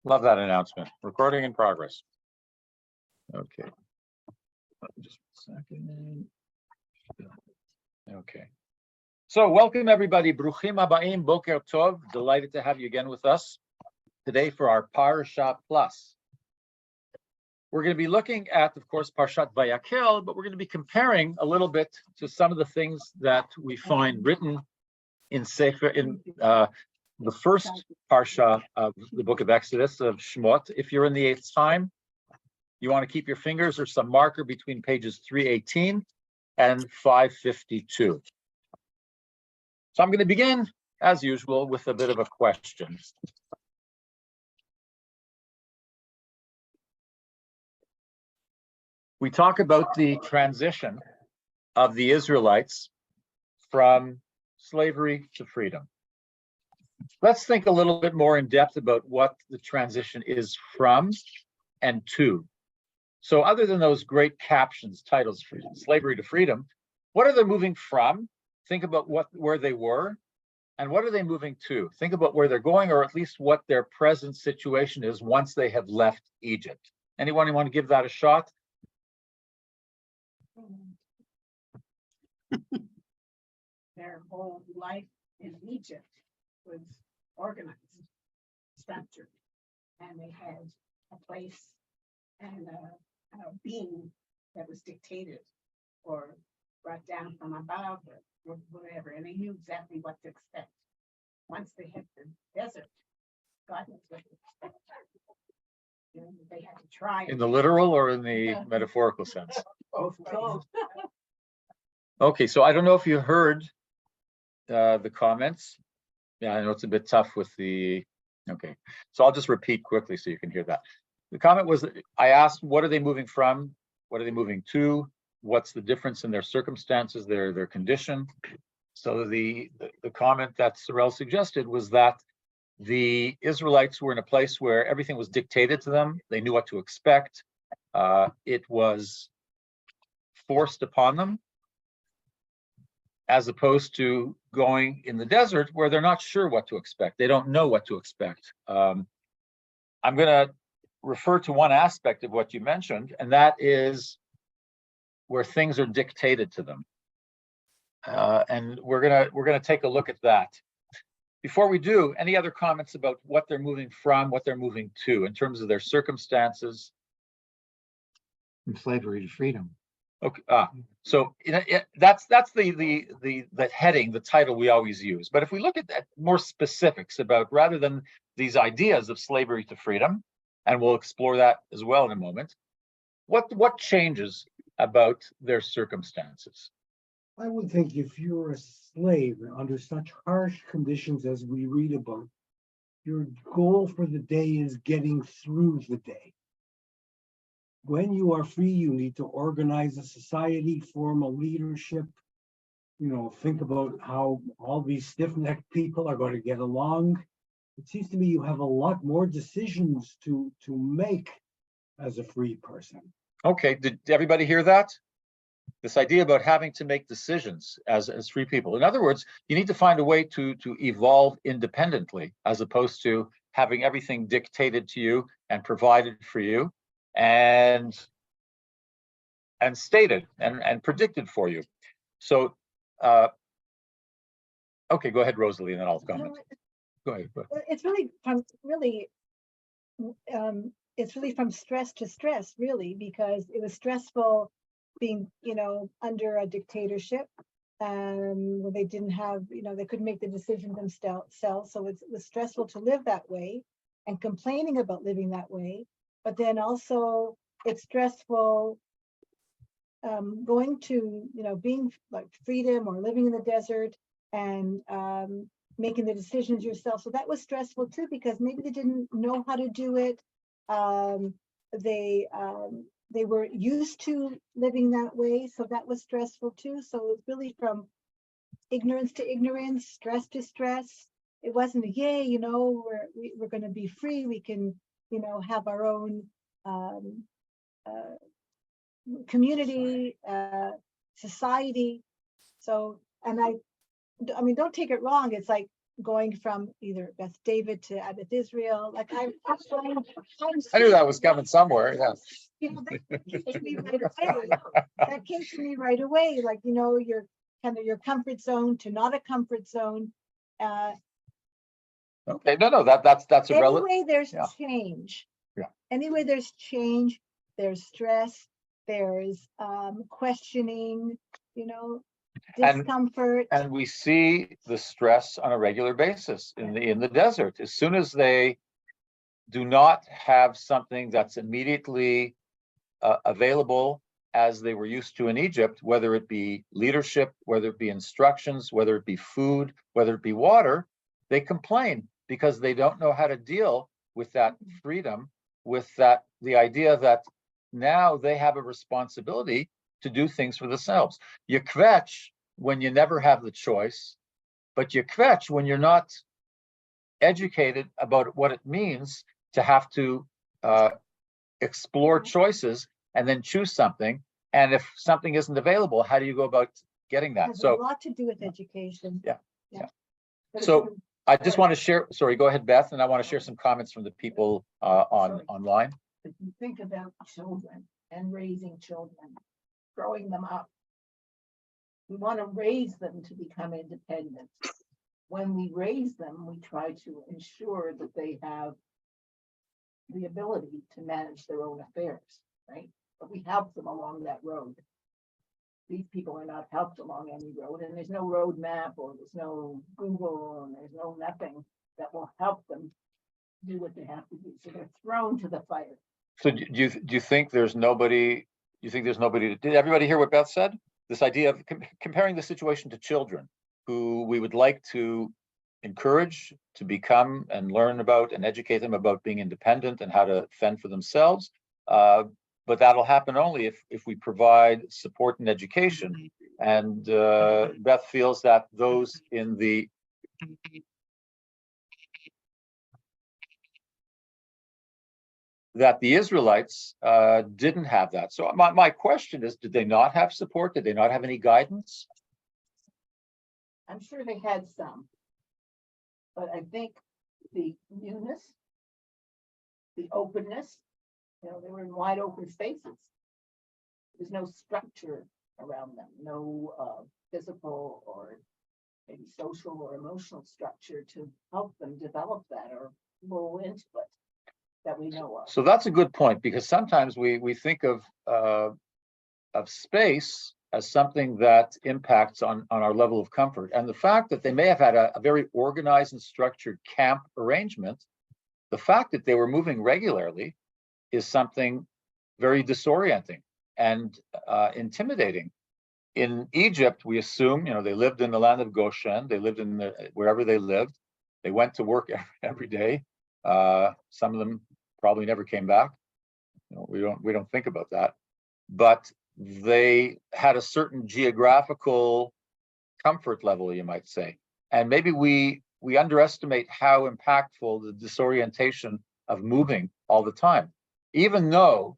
Love that announcement. Recording in progress. Okay. Just a second. Okay. So welcome everybody. Bruchim habaim, boker tov. Delighted to have you again with us today for our Parashah Plus. We're going to be looking at, of course, Parashat Vayakhel, but we're going to be comparing a little bit to some of the things that we find written in Sefer, in the first Parsha of the book of Exodus, of Shemot. If you're in the 8th time, you want to keep your fingers or some marker between pages 318 and 552. So I'm going to begin, as usual, with a bit of a question. We talk about the transition of the Israelites from slavery to freedom. Let's think a little bit more in depth about what the transition is from and to. So other than those great captions, titles, slavery to freedom, what are they moving from? Think about where they were, and what are they moving to? Think about where they're going, or at least what their present situation is once they have left Egypt. Anyone want to give that a shot? Their whole life in Egypt was organized, structured, and they had a place and a being that was dictated or brought down from above or whatever, and they knew exactly what to expect. Once they hit the desert, God knows what to expect. And they had to try. In the literal or in the metaphorical sense? Both ways. Okay, so I don't know if you heard the comments. Yeah, I know it's a bit tough with the, okay. So I'll just repeat quickly so you can hear that. The comment was that I asked, what are they moving from? What are they moving to? What's the difference in their circumstances, their condition? So the comment that Sorel suggested was that the Israelites were in a place where everything was dictated to them. They knew what to expect. It was forced upon them, as opposed to going in the desert where they're not sure what to expect. They don't know what to expect. I'm going to refer to one aspect of what you mentioned, and that is where things are dictated to them. And we're gonna take a look at that. Before we do, any other comments about what they're moving from, what they're moving to, in terms of their circumstances? From slavery to freedom. Okay. So that's the heading, the title we always use. But if we look at that, more specifics about, rather than these ideas of slavery to freedom, and we'll explore that as well in a moment, what changes about their circumstances? I would think if you're a slave under such harsh conditions as we read about, your goal for the day is getting through the day. When you are free, you need to organize a society, form a leadership, think about how all these stiff-necked people are going to get along. It seems to me you have a lot more decisions to make as a free person. Okay, did everybody hear that? This idea about having to make decisions as free people. In other words, you need to find a way to evolve independently, as opposed to having everything dictated to you and provided for you and stated and predicted for you. So, okay, go ahead, Rosalie, and then I'll comment. Go ahead. It's really from stress to stress, really, because it was stressful being, under a dictatorship, where they didn't have, they couldn't make the decision themselves. So it was stressful to live that way and complaining about living that way. But then also it's stressful going to, being like freedom or living in the desert and making the decisions yourself. So that was stressful too, because maybe they didn't know how to do it. They were used to living that way, so that was stressful too. So it's really from ignorance to ignorance, stress to stress. It wasn't a yay, we're going to be free. We can, have our own community, society. So, and I mean, don't take it wrong. It's like going from either Beth David to Abbott Israel, like I knew that was coming somewhere, yeah. you know, that came to me right away. That came to me right away, like, you know, your kind of your comfort zone to not a comfort zone. Okay, no, that's a relative. Anyway, there's yeah. change. Yeah. Anyway, there's change, there's stress, there's questioning, you know, And- discomfort. And we see the stress on a regular basis in the desert. As soon as they do not have something that's immediately available as they were used to in Egypt, whether it be leadership, whether it be instructions, whether it be food, whether it be water, they complain because they don't know how to deal with that freedom, with that the idea that now they have a responsibility to do things for themselves. You kvetch when you never have the choice, but you kvetch when you're not educated about what it means to have to explore choices and then choose something. And if something isn't available, how do you go about getting that? Has a So lot to do with education. Yeah. But So- it's- I just want to share, sorry, go ahead, Beth, and I want to share some comments from the people online. If you think about children and raising children, growing them up, we want to raise them to become independent. When we raise them, we try to ensure that they have the ability to manage their own affairs, right? But we help them along that road. These people are not helped along any road, and there's no road map, or there's no Google, and there's no nothing that will help them do what they have to do. So they're thrown to the fire. So do you think there's nobody, did everybody hear what Beth said? This idea of comparing the situation to children who we would like to encourage to become and learn about and educate them about being independent and how to fend for themselves. But that'll happen only if we provide support and education. And Beth feels that those in the Israelites didn't have that. So my question is, did they not have support? Did they not have any guidance? I'm sure they had some. But I think the newness, the openness, you know, they were in wide open spaces. There's no structure around them, no physical or maybe social or emotional structure to help them develop that or roll into it that we know of. So that's a good point, because sometimes we think of space as something that impacts on our level of comfort. And the fact that they may have had a very organized and structured camp arrangement, the fact that they were moving regularly is something very disorienting and intimidating. In Egypt, we assume, they lived in the land of Goshen, they lived in wherever they lived. They went to work every day. Some of them probably never came back. We don't think about that. But they had a certain geographical comfort level, you might say. And maybe we underestimate how impactful the disorientation of moving all the time. Even though,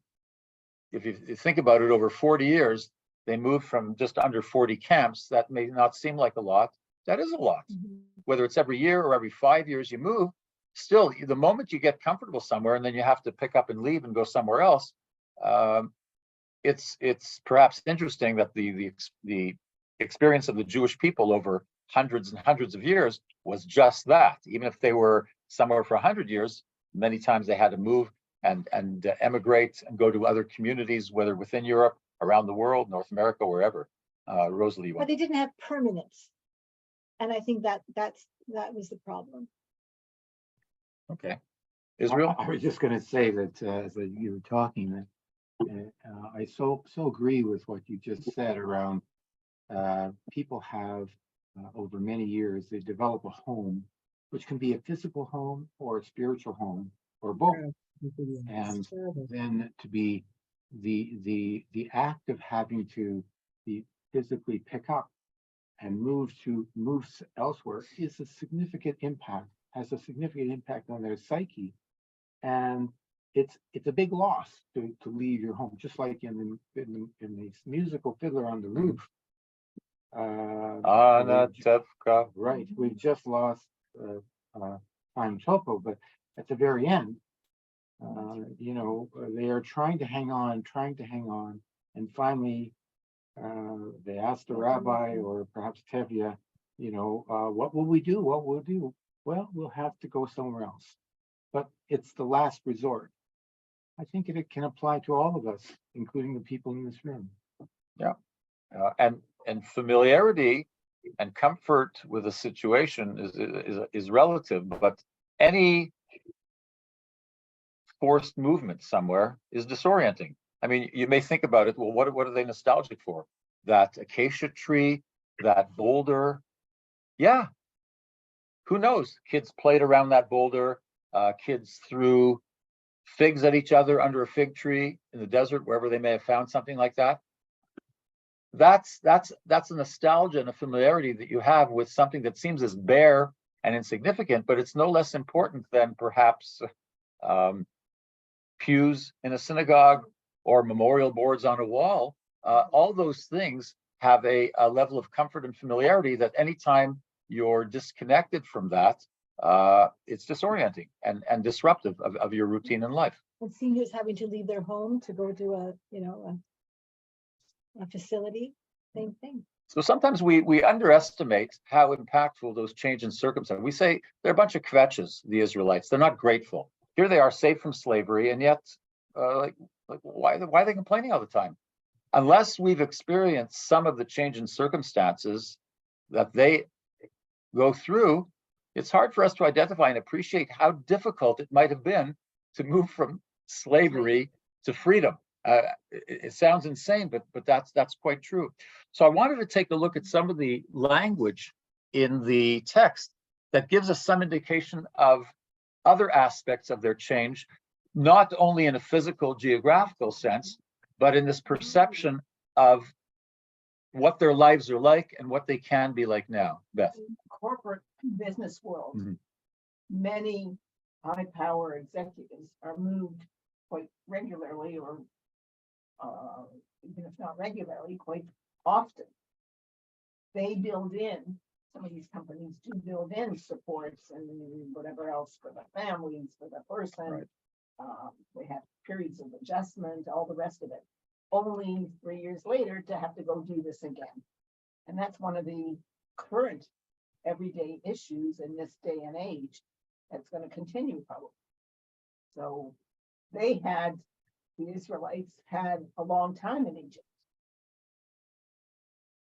if you think about it, over 40 years, they moved from just under 40 camps. That may not seem like a lot. That is a lot. Mhm. Whether it's every year or every 5 years you move, still, the moment you get comfortable somewhere and then you have to pick up and leave and go somewhere else, it's perhaps interesting that the experience of the Jewish people over hundreds and hundreds of years was just that. Even if they were somewhere for 100 years, many times they had to move and emigrate and go to other communities, whether within Europe, around the world, North America, wherever. Rosalie, But they didn't have permanence. And I think that was the problem. okay. Israel? I was just going to say that as you were talking, that I so agree with what you just said around people have over many years, they develop a home, which can be a physical home or a spiritual home or both. And then to be the act of having to be physically pick up and move elsewhere is a significant impact, has a significant impact on their psyche. And it's a big loss to leave your home, just like in the musical Fiddler on the Roof. Anna Tevka. Right, we've just lost time topo, but at the very end, you know, they are trying to hang on, and finally, they asked the rabbi or perhaps Tevye, you know, what will we do? What will we do? Well, we'll have to go somewhere else. But it's the last resort. I think it can apply to all of us, including the people in this room. And familiarity and comfort with a situation is relative, but any forced movement somewhere is disorienting. I mean, you may think about it. Well, what are they nostalgic for? That acacia tree, that boulder. Yeah, who knows? Kids played around that boulder. Kids threw figs at each other under a fig tree in the desert, wherever they may have found something like that. That's a nostalgia and a familiarity that you have with something that seems as bare and insignificant, but it's no less important than perhaps pews in a synagogue or memorial boards on a wall. All those things have a level of comfort and familiarity that anytime you're disconnected from that, it's disorienting and disruptive of your routine in life. And seniors having to leave their home to go to a facility, same thing. So sometimes we underestimate how impactful those change in circumstances. We say they're a bunch of kvetches, the Israelites. They're not grateful. Here they are, safe from slavery, and yet, why are they complaining all the time? Unless we've experienced some of the change in circumstances that they go through, it's hard for us to identify and appreciate how difficult it might have been to move from slavery to freedom. It sounds insane, but that's quite true. So I wanted to take a look at some of the language in the text that gives us some indication of other aspects of their change, not only in a physical, geographical sense, but in this perception of what their lives are like and what they can be like now. Beth. Corporate business world, Mhm. many high power executives are moved quite regularly, or even if not regularly, quite often. They build in, some of these companies do build in supports and whatever else for the families, for the person. Right. They have periods of adjustment, all the rest of it. Only 3 years later to have to go do this again. And that's one of the current everyday issues in this day and age that's going to continue probably. So the Israelites had a long time in Egypt,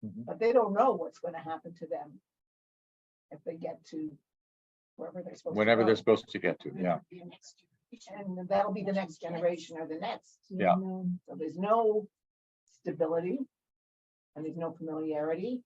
but they don't know what's going to happen to them if they get to wherever they're supposed Whenever to go. they're supposed to get to, yeah. And that'll be the next generation or the next. Yeah. So there's no stability, and there's no familiarity,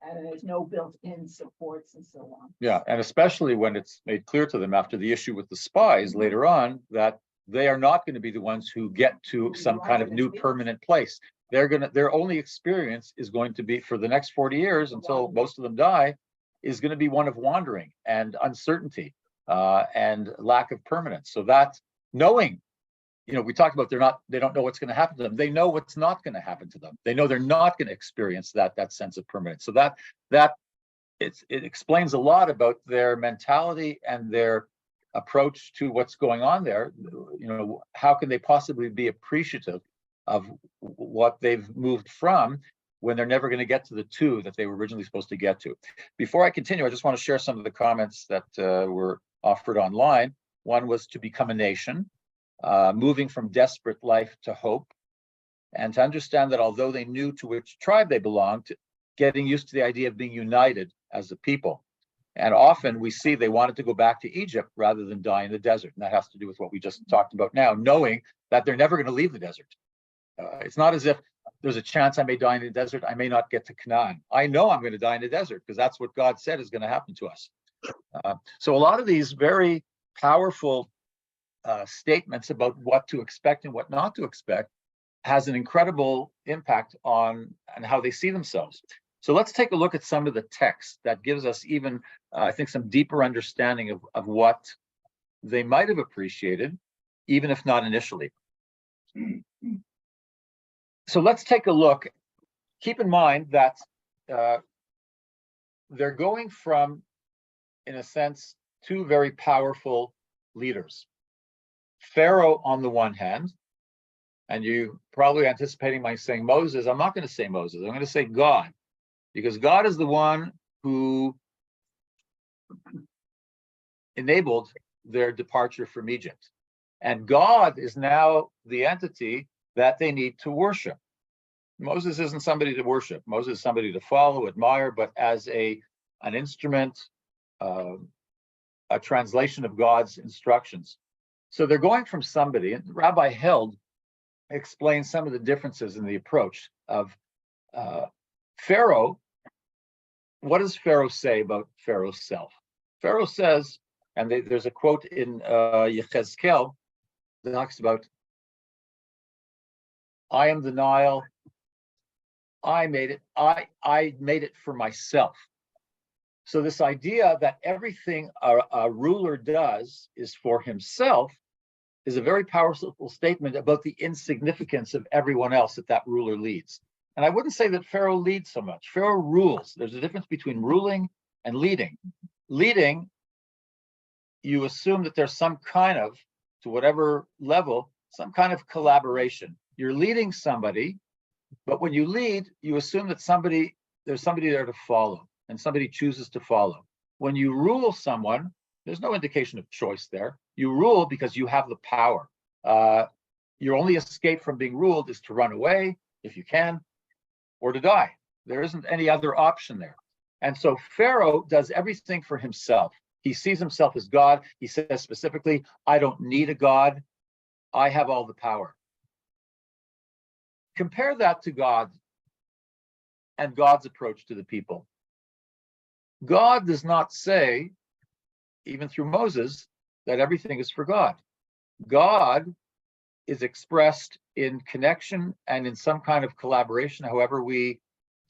and there's no built-in supports and so on. Yeah, and especially when it's made clear to them after the issue with the spies later on that they are not going to be the ones who get to some kind of new permanent place. Their only experience is going to be for the next 40 years until most of them die, is going to be one of wandering and uncertainty and lack of permanence. So that knowing, we talked about they don't know what's going to happen to them. They know what's not going to happen to them. They know they're not going to experience that sense of permanence. So it explains a lot about their mentality and their approach to what's going on there. How can they possibly be appreciative of what they've moved from when they're never going to get to the two that they were originally supposed to get to? Before I continue, I just want to share some of the comments that were offered online. One was to become a nation, moving from desperate life to hope, and to understand that although they knew to which tribe they belonged, getting used to the idea of being united as a people. And often we see they wanted to go back to Egypt rather than die in the desert. And that has to do with what we just talked about now, knowing that they're never going to leave the desert. It's not as if there's a chance I may die in the desert, I may not get to Canaan. I know I'm going to die in the desert because that's what God said is going to happen to us. So a lot of these very powerful statements about what to expect and what not to expect has an incredible impact on how they see themselves. So let's take a look at some of the text that gives us even, I think, some deeper understanding of what they might have appreciated, even if not initially. So let's take a look. Keep in mind that they're going from in a sense, two very powerful leaders. Pharaoh on the one hand, and you probably anticipating my saying Moses. I'm not going to say Moses. I'm going to say God, because God is the one who enabled their departure from Egypt. And God is now the entity that they need to worship. Moses isn't somebody to worship. Moses is somebody to follow, admire, but as an instrument, a translation of God's instructions. So they're going from somebody, and Rabbi Held explains some of the differences in the approach of Pharaoh. What does Pharaoh say about Pharaoh's self? Pharaoh says, and there's a quote in Yechezkel that talks about, I am the Nile, I made it, I made it for myself. So this idea that everything a ruler does is for himself is a very powerful statement about the insignificance of everyone else that ruler leads. And I wouldn't say that Pharaoh leads so much. Pharaoh rules. There's a difference between ruling and leading. Leading, you assume that there's some kind of, to whatever level, some kind of collaboration. You're leading somebody, but when you lead, you assume that there's somebody there to follow, and somebody chooses to follow. When you rule someone, there's no indication of choice there. You rule because you have the power. Your only escape from being ruled is to run away, if you can, or to die. There isn't any other option there. And so Pharaoh does everything for himself. He sees himself as God. He says specifically, I don't need a God. I have all the power. Compare that to God and God's approach to the people. God does not say, even through Moses, that everything is for God. God is expressed in connection and in some kind of collaboration, however we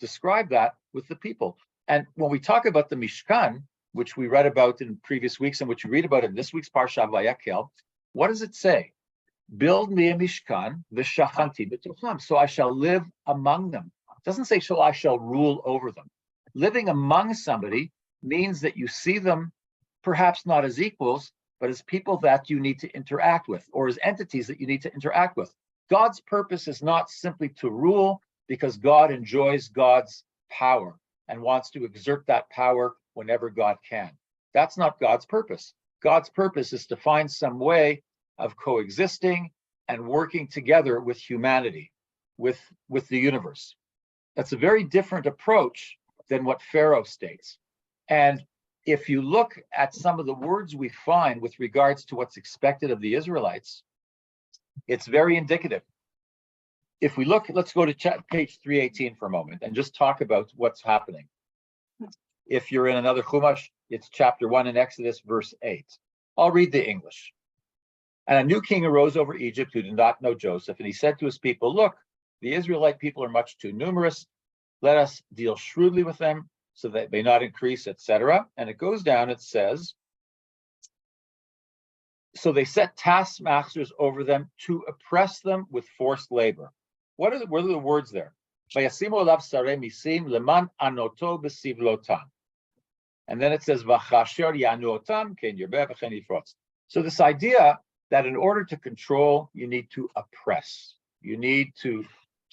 describe that, with the people. And when we talk about the Mishkan, which we read about in previous weeks and which we read about in this week's Parashah Vayakhel, what does it say? Build me a Mishkan, v'shachanti b'tocham, so I shall live among them. It doesn't say, so I shall rule over them. Living among somebody means that you see them perhaps not as equals, but as people that you need to interact with, or as entities that you need to interact with. God's purpose is not simply to rule because God enjoys God's power and wants to exert that power whenever God can. That's not God's purpose. God's purpose is to find some way of coexisting and working together with humanity, with the universe. That's a very different approach than what Pharaoh states. And if you look at some of the words we find with regards to what's expected of the Israelites, it's very indicative. If we look, let's go to page 318 for a moment and just talk about what's happening. If you're in another Chumash, it's chapter 1 in Exodus, verse 8. I'll read the English. And a new king arose over Egypt who did not know Joseph, and he said to his people, look, the Israelite people are much too numerous. Let us deal shrewdly with them so that they may not increase, etc. And it goes down, it says, so they set taskmasters over them to oppress them with forced labor. What are the words there? And then it says, so this idea that in order to control, you need to oppress. You need to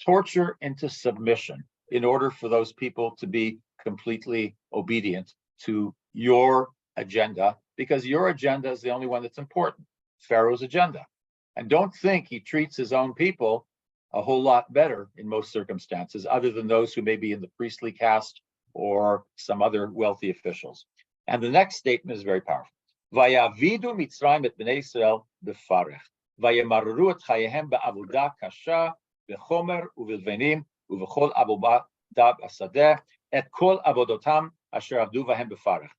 torture into submission in order for those people to be completely obedient to your agenda, because your agenda is the only one that's important, Pharaoh's agenda. And don't think he treats his own people a whole lot better in most circumstances, other than those who may be in the priestly caste or some other wealthy officials. And the next statement is very powerful. Vayavidu Mitzrayim et bnei Yisrael befarech, vayamarru et chayehem be'avodah kasha, bechomer uvilvenim uvechol avodah asadeh et kol avodotam asher avdu vahem befarech.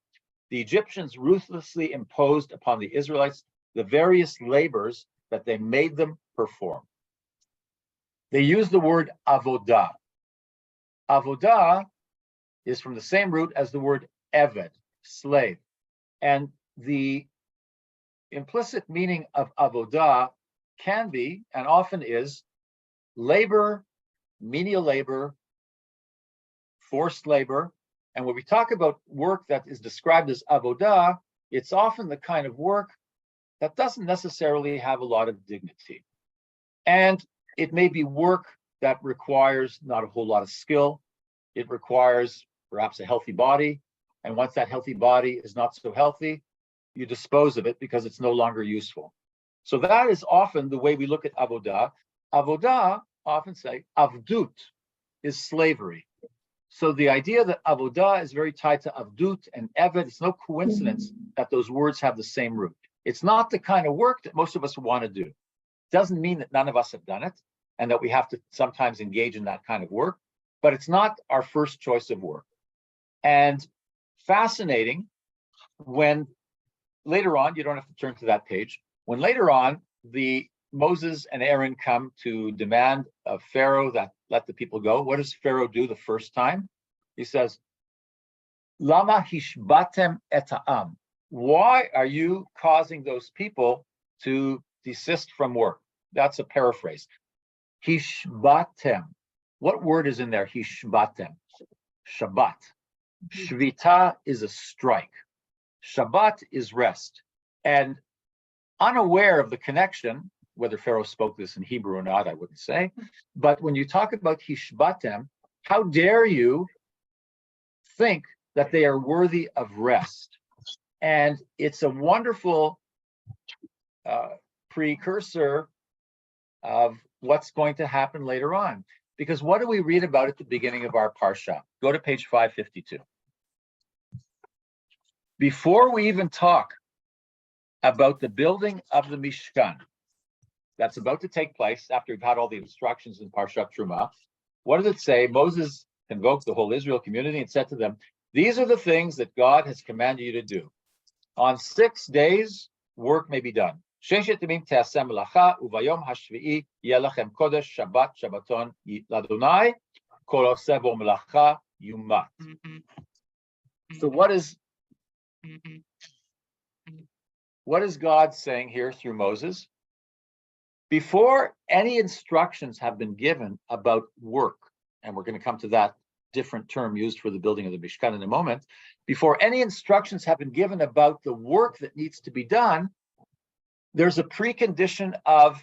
The Egyptians ruthlessly imposed upon the Israelites the various labors that they made them perform. They use the word avodah. Avodah is from the same root as the word eved, slave. And the implicit meaning of avodah can be, and often is, labor, menial labor, forced labor, And when we talk about work that is described as avodah, it's often the kind of work that doesn't necessarily have a lot of dignity. And it may be work that requires not a whole lot of skill. It requires perhaps a healthy body. And once that healthy body is not so healthy, you dispose of it because it's no longer useful. So that is often the way we look at avodah. Avodah, often say, avdut is slavery. So the idea that avodah is very tied to avdut and eved, it's no coincidence that those words have the same root. It's not the kind of work that most of us want to do. Doesn't mean that none of us have done it and that we have to sometimes engage in that kind of work, but it's not our first choice of work. And fascinating, when later on, you don't have to turn to that page, when later on the Moses and Aaron come to demand of Pharaoh that let the people go, what does Pharaoh do the first time? He says, Lama hishbatem et ha'am. Why are you causing those people to desist from work? That's a paraphrase. Hishbatem. What word is in there? Hishbatem. Shabbat. Shvita is a strike. Shabbat is rest. And unaware of the connection, whether Pharaoh spoke this in Hebrew or not, I wouldn't say. But when you talk about Hishbatem, how dare you think that they are worthy of rest? And it's a wonderful precursor of what's going to happen later on. Because what do we read about at the beginning of our Parashah? Go to page 552. Before we even talk about the building of the Mishkan, that's about to take place after we've had all the instructions in Parashat Truma, what does it say? Moses convoked the whole Israel community and said to them, these are the things that God has commanded you to do. On 6 days, work may be done. Sheshet yamim te'aseh melacha, uvayom hashvi'i yeh lachem kodesh Shabbat Shabbaton l'Adonai, kol oseh bo melacha yumat. So what is God saying here through Moses? Before any instructions have been given about work, and we're going to come to that different term used for the building of the Mishkan in a moment, before any instructions have been given about the work that needs to be done, there's a precondition of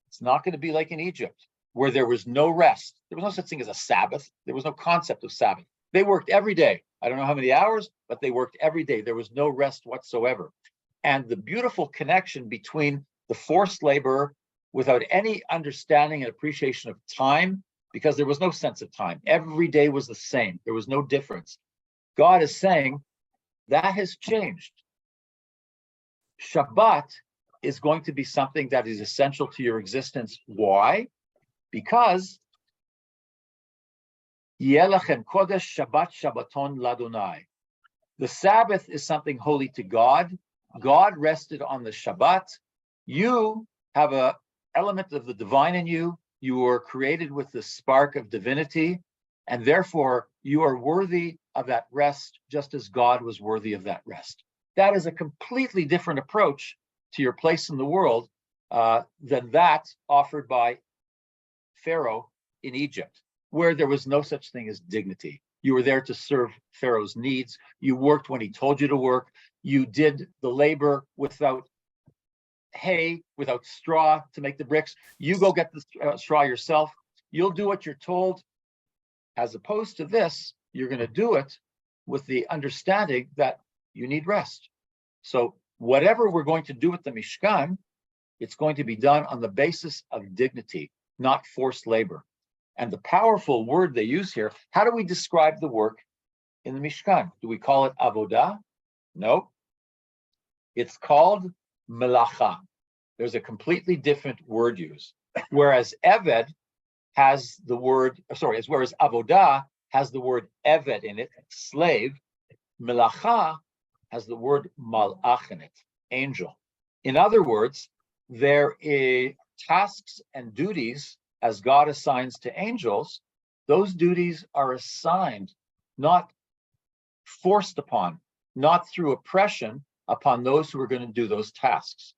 it's not going to be like in Egypt, where there was no rest. There was no such thing as a Sabbath. There was no concept of Sabbath. They worked every day. I don't know how many hours, but they worked every day. There was no rest whatsoever. And the beautiful connection between the forced labor without any understanding and appreciation of time, because there was no sense of time. Every day was the same. There was no difference. God is saying that has changed. Shabbat is going to be something that is essential to your existence. Why? Because Yeh lachem kodesh Shabbat Shabbaton l'Adonai. The Sabbath is something holy to God. God rested on the Shabbat. You have an element of the divine in you. You were created with the spark of divinity, and therefore you are worthy of that rest, just as God was worthy of that rest. That is a completely different approach to your place in the world than that offered by Pharaoh in Egypt, where there was no such thing as dignity. You were there to serve Pharaoh's needs. You worked when he told you to work. You did the labor without hay, without straw to make the bricks. You go get the straw yourself. You'll do what you're told. As opposed to this, you're going to do it with the understanding that you need rest. So whatever we're going to do with the Mishkan, it's going to be done on the basis of dignity, not forced labor. And the powerful word they use here, how do we describe the work in the Mishkan? Do we call it avodah? No. It's called melacha. There's a completely different word used. Whereas eved has the word, whereas avodah has the word eved in it, slave, melacha has the word malach in it, angel. In other words, there are tasks and duties as God assigns to angels. Those duties are assigned, not forced upon, not through oppression upon those who are going to do those tasks.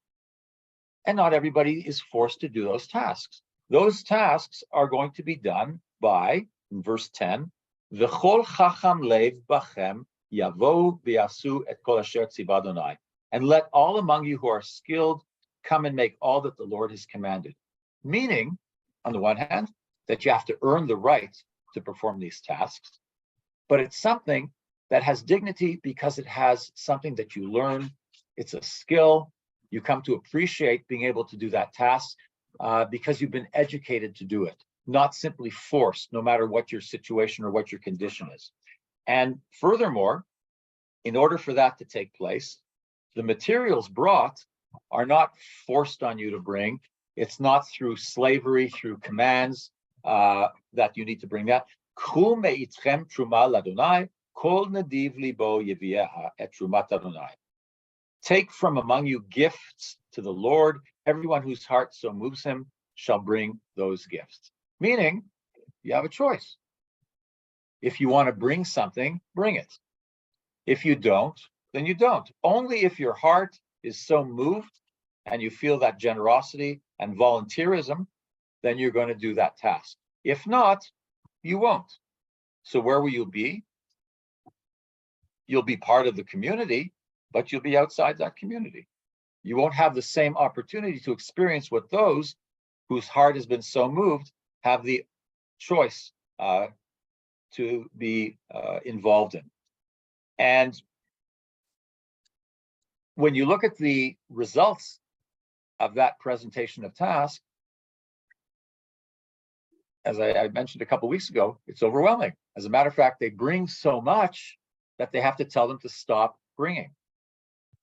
And not everybody is forced to do those tasks. Those tasks are going to be done by, in verse 10, V'chol chacham lev bachem yavo v'yasu et kol asher tziva Adonai. And let all among you who are skilled come and make all that the Lord has commanded. Meaning, on the one hand, that you have to earn the right to perform these tasks, but it's something that has dignity because it has something that you learn. It's a skill. You come to appreciate being able to do that task because you've been educated to do it, not simply forced, no matter what your situation or what your condition is. And furthermore, in order for that to take place, the materials brought are not forced on you to bring. It's not through slavery, through commands that you need to bring that. Kol nadiv libo yevieha et trumat Adonai. Take from among you gifts to the Lord. Everyone whose heart so moves him shall bring those gifts. Meaning, you have a choice. If you want to bring something, bring it. If you don't, then you don't. Only if your heart is so moved and you feel that generosity and volunteerism, then you're going to do that task. If not, you won't. So where will you be? You'll be part of the community, but you'll be outside that community. You won't have the same opportunity to experience what those whose heart has been so moved have the choice to be involved in. And when you look at the results of that presentation of task, as I mentioned a couple of weeks ago, it's overwhelming. As a matter of fact, they bring so much that they have to tell them to stop bringing.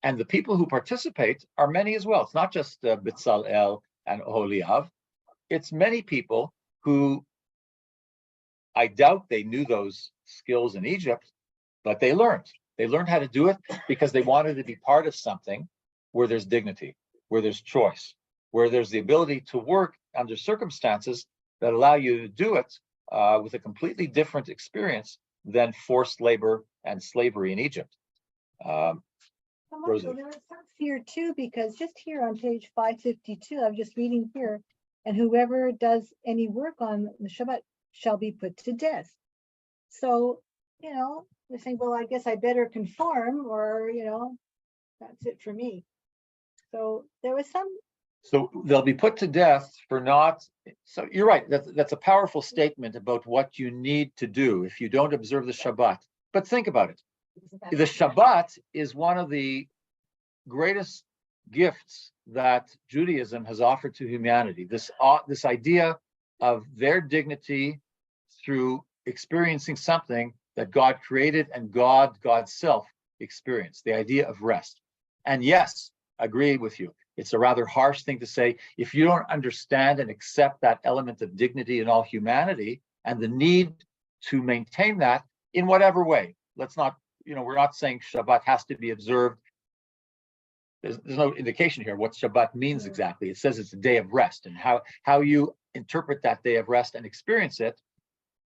And the people who participate are many as well. It's not just Bitzalel and Oholiav. It's many people who, I doubt they knew those skills in Egypt, but they learned. They learned how to do it because they wanted to be part of something where there's dignity, where there's choice, where there's the ability to work under circumstances that allow you to do it with a completely different experience than forced labor and slavery in Egypt. Michael, there was some fear too, because just here on page 552, I'm just reading here, and whoever does any work on the Shabbat shall be put to death. So, they're saying, well, I guess I better conform, or, that's it for me. So there was some. So they'll be put to death for not. So you're right. That's a powerful statement about what you need to do if you don't observe the Shabbat. But think about it. The Shabbat is one of the greatest gifts that Judaism has offered to humanity. This idea of their dignity through experiencing something that God created and God's self experienced, the idea of rest. And yes, I agree with you. It's a rather harsh thing to say. If you don't understand and accept that element of dignity in all humanity and the need to maintain that in whatever way, let's not, we're not saying Shabbat has to be observed. There's no indication here what Shabbat means exactly. It says it's a day of rest, and how you interpret that day of rest and experience it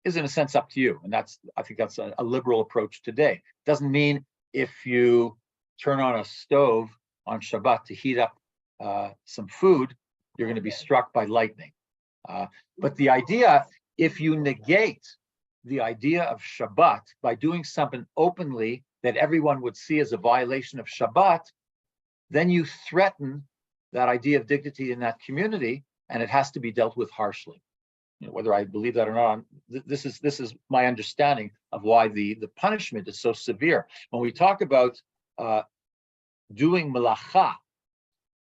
is in a sense up to you. And I think that's a liberal approach today. Doesn't mean if you turn on a stove on Shabbat to heat up some food, you're going to be struck by lightning. But the idea, if you negate the idea of Shabbat by doing something openly that everyone would see as a violation of Shabbat, then you threaten that idea of dignity in that community, and it has to be dealt with harshly. Whether I believe that or not, this is my understanding of why the punishment is so severe. When we talk about doing melacha,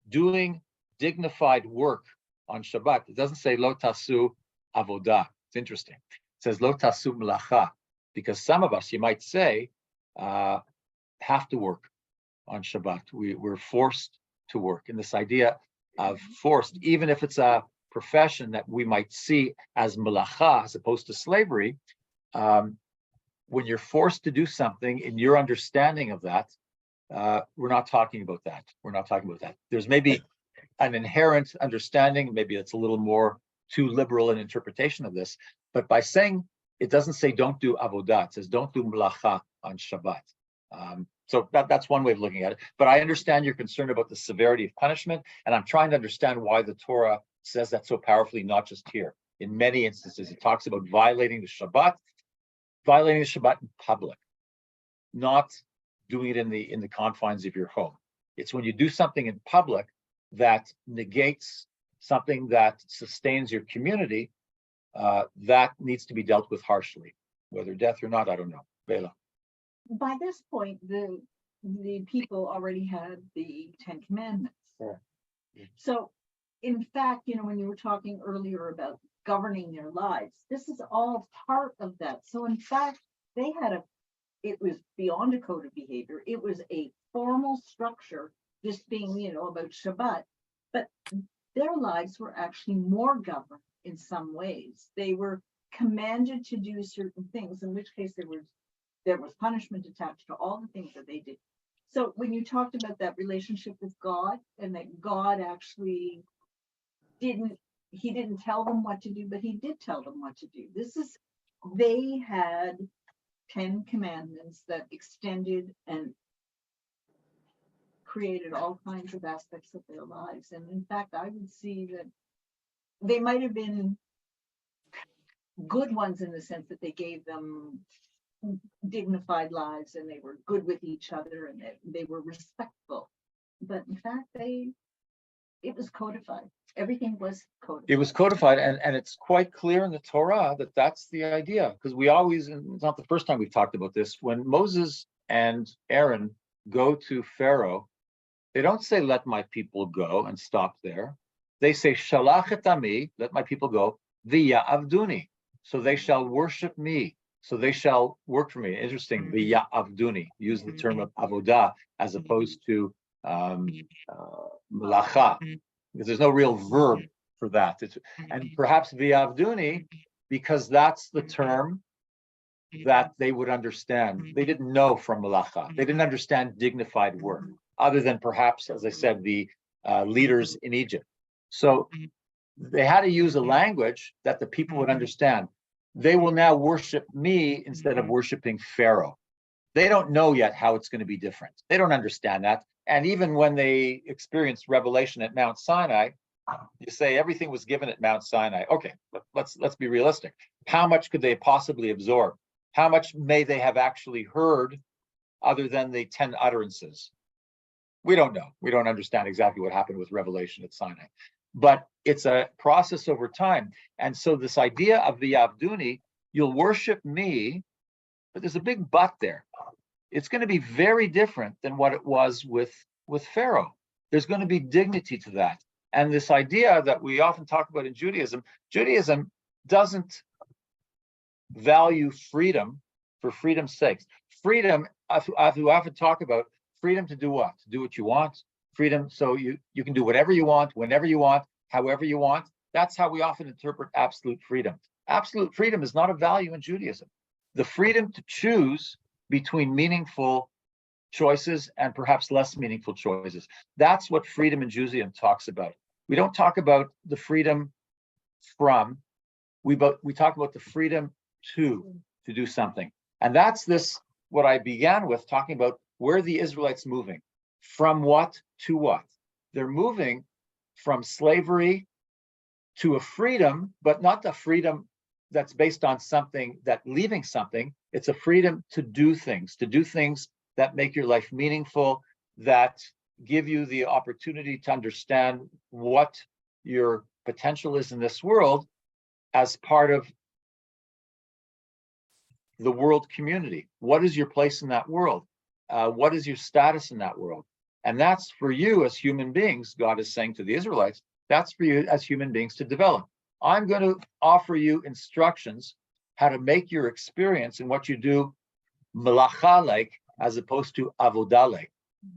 doing dignified work on Shabbat, it doesn't say lo tasu avodah. It's interesting. It says lo tasu melacha, because some of us, you might say, have to work on Shabbat. We're forced to work. And this idea of forced, even if it's a profession that we might see as melacha as opposed to slavery, when you're forced to do something in your understanding of that, we're not talking about that. We're not talking about that. There's maybe an inherent understanding, maybe it's a little more too liberal an interpretation of this, but by saying, it doesn't say don't do avodah, it says don't do melacha on Shabbat. So that's one way of looking at it. But I understand your concern about the severity of punishment, and I'm trying to understand why the Torah says that so powerfully, not just here. In many instances, it talks about violating the Shabbat, violating the Shabbat in public, not doing it in the confines of your home. It's when you do something in public that negates something that sustains your community, that needs to be dealt with harshly, whether death or not. I don't know. Bela. By this point, the people already had the 10 Commandments. Sure. So, in fact, when you were talking earlier about governing their lives, this is all part of that. So, in fact, they had it was beyond a code of behavior. It was a formal structure, just being, about Shabbat. But their lives were actually more governed in some ways. They were commanded to do certain things, in which case there was punishment attached to all the things that they did. So when you talked about that relationship with God, and that God actually didn't tell them what to do, but he did tell them what to do. They had 10 commandments that extended and created all kinds of aspects of their lives. And in fact, I would see that they might have been good ones in the sense that they gave them dignified lives, and they were good with each other, and they were respectful. But in fact, it was codified. Everything was codified. It was codified, and it's quite clear in the Torah that that's the idea, because we always, and it's not the first time we've talked about this, when Moses and Aaron go to Pharaoh, they don't say, let my people go, and stop there. They say, Shalach et ami, let my people go, v'ya'avduni, so they shall worship me, so they shall work for me. Interesting, v'ya'avduni, use the term of avodah as opposed to melacha, because there's no real verb for that. And perhaps v'ya'avduni, because that's the term that they would understand. They didn't know from melacha. They didn't understand dignified work, other than perhaps, as I said, the leaders in Egypt. So they had to use a language that the people would understand. They will now worship me instead of worshiping Pharaoh. They don't know yet how it's going to be different. They don't understand that. And even when they experienced revelation at Mount Sinai, you say everything was given at Mount Sinai. Okay, let's be realistic. How much could they possibly absorb? How much may they have actually heard other than the 10 utterances? We don't know. We don't understand exactly what happened with revelation at Sinai. But it's a process over time. And so this idea of the Avduni, you'll worship me, but there's a big but there. It's going to be very different than what it was with Pharaoh. There's going to be dignity to that. And this idea that we often talk about in Judaism doesn't value freedom for freedom's sake. Freedom, we often talk about freedom to do what? To do what you want. Freedom so you can do whatever you want, whenever you want, however you want. That's how we often interpret absolute freedom. Absolute freedom is not a value in Judaism. The freedom to choose between meaningful choices and perhaps less meaningful choices. That's what freedom in Judaism talks about. We don't talk about the freedom from, we talk about the freedom to do something. And that's what I began with, talking about where the Israelites moving. From what to what? They're moving from slavery to a freedom, but not the freedom that's based on something, that leaving something. It's a freedom to do things that make your life meaningful, that give you the opportunity to understand what your potential is in this world as part of the world community. What is your place in that world? What is your status in that world? And that's for you as human beings, God is saying to the Israelites, that's for you as human beings to develop. I'm going to offer you instructions how to make your experience in what you do melacha-like as opposed to avodah-like.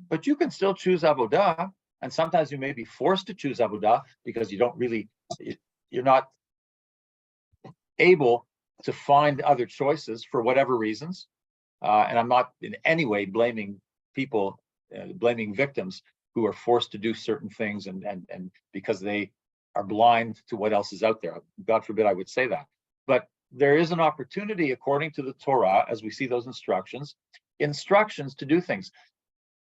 But you can still choose avodah, and sometimes you may be forced to choose avodah because you're not able to find other choices for whatever reasons. And I'm not in any way blaming people, blaming victims who are forced to do certain things and because they are blind to what else is out there. God forbid I would say that. But there is an opportunity, according to the Torah, as we see those instructions to do things.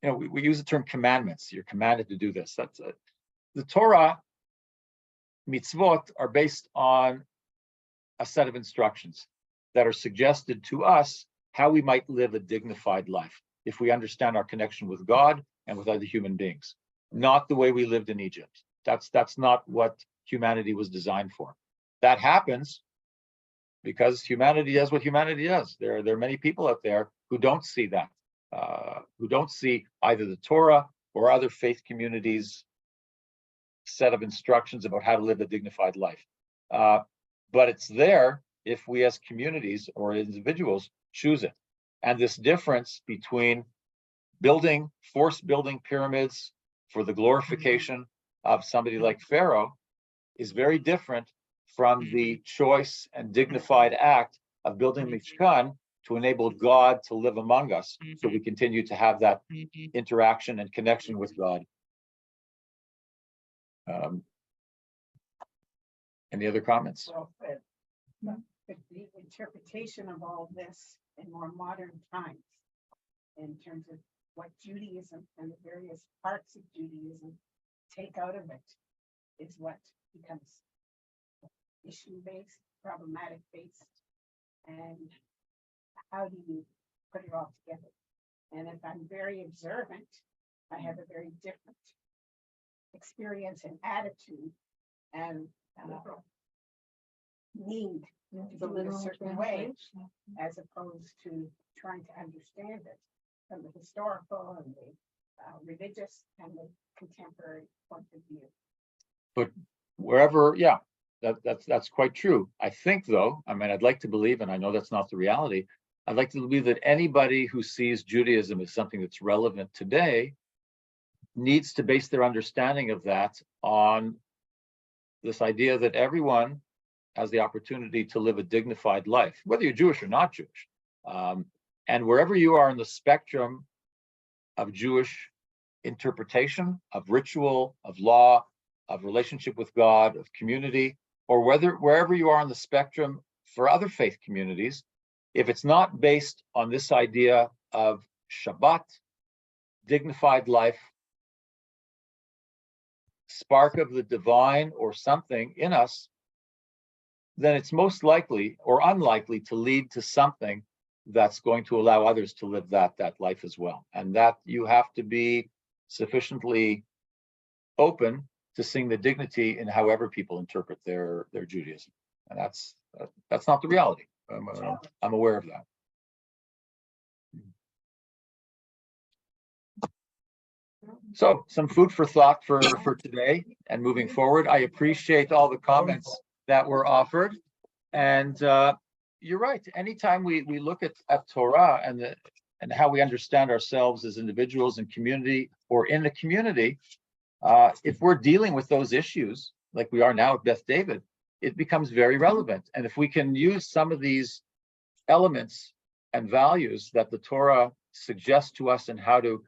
We use the term commandments. You're commanded to do this. That's it. The Torah mitzvot are based on a set of instructions. that are suggested to us how we might live a dignified life if we understand our connection with God and with other human beings, not the way we lived in Egypt. That's not what humanity was designed for. That happens because humanity does what humanity does. There are many people out there who don't see that, who don't see either the Torah or other faith communities' set of instructions about how to live a dignified life. But it's there if we as communities or individuals choose it. And this difference between force building pyramids for the glorification of somebody like Pharaoh is very different from the choice and dignified act of building Mishkan to enable God to live among us, so we continue to have that interaction and connection with God. Any other comments? Well, but the interpretation of all this in more modern times, in terms of what Judaism and the various parts of Judaism take out of it, is what becomes issue-based, problematic-based, and how do you put it all together? And if I'm very observant, I have a very different experience and attitude and need to do it a certain way, as opposed to trying to understand it from the historical and the religious and the contemporary point of view. But wherever, yeah, that's quite true. I think, though, I mean, I'd like to believe, and I know that's not the reality, I'd like to believe that anybody who sees Judaism as something that's relevant today needs to base their understanding of that on this idea that everyone has the opportunity to live a dignified life, whether you're Jewish or not Jewish. And wherever you are in the spectrum of Jewish interpretation, of ritual, of law, of relationship with God, of community, or wherever you are on the spectrum for other faith communities, if it's not based on this idea of Shabbat, dignified life, spark of the divine or something in us, then it's most likely or unlikely to lead to something that's going to allow others to live that life as well. And that you have to be sufficiently open to seeing the dignity in however people interpret their Judaism. And that's not the reality. I'm aware of that. So some food for thought for today and moving forward. I appreciate all the comments that were offered. And you're right. Anytime we look at Torah and how we understand ourselves as individuals and community or in a community, if we're dealing with those issues like we are now at Beth David, it becomes very relevant. And if we can use some of these elements and values that the Torah suggests to us and how to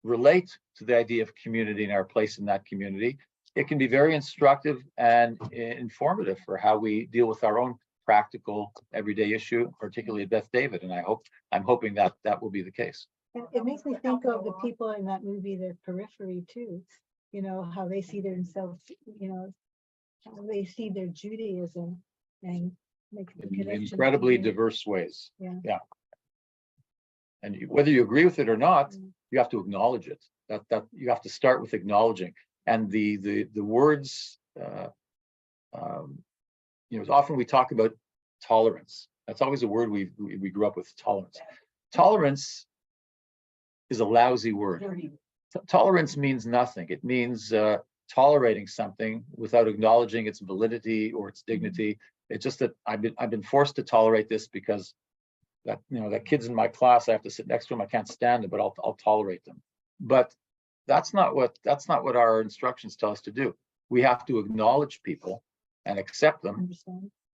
relate to the idea of community and our place in that community, it can be very instructive and informative for how we deal with our own practical everyday issue, particularly at Beth David. And I'm hoping that will be the case. It makes me think of the people in that movie, The Periphery, too. You know, how they see themselves, you know, how they see their Judaism and make the In connection. incredibly between it. diverse ways. Yeah. And whether you agree with it or not, you have to acknowledge it. That you have to start with acknowledging. And the words, often we talk about tolerance. That's always a word we grew up with, tolerance. Tolerance is a lousy word. Tolerance means nothing. It means tolerating something without acknowledging its validity or its dignity. It's just that I've been forced to tolerate this because that kids in my class, I have to sit next to them. I can't stand them, but I'll tolerate them. But that's not what our instructions tell us to do. We have to acknowledge people and accept them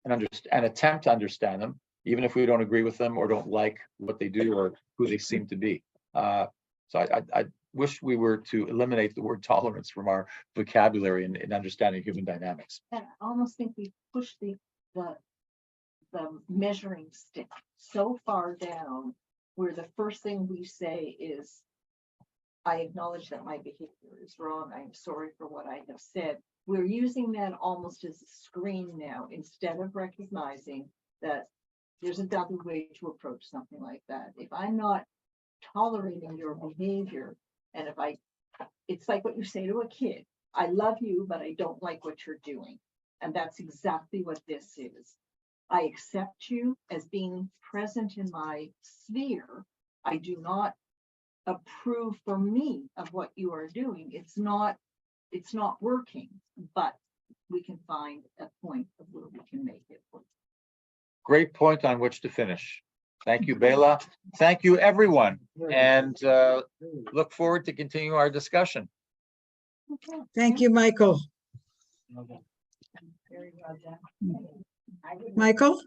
and attempt to understand them, even if we don't agree with them or don't like what they do or who they seem to be. So I wish we were to eliminate the word tolerance from our vocabulary in understanding human dynamics. And I almost think we push the measuring stick so far down where the first thing we say is, I acknowledge that my behavior is wrong. I'm sorry for what I have said. We're using that almost as a screen now, instead of recognizing that there's another way to approach something like that. If I'm not tolerating your behavior, and it's like what you say to a kid, I love you, but I don't like what you're doing. And that's exactly what this is. I accept you as being present in my sphere. I do not approve for me of what you are doing. It's not working, but we can find a point of where we can make it work. Great point on which to finish. Thank you, Bela. Thank you, everyone, and look forward to continue our discussion. Okay, Thank you, Michael. very well done. I would Michael?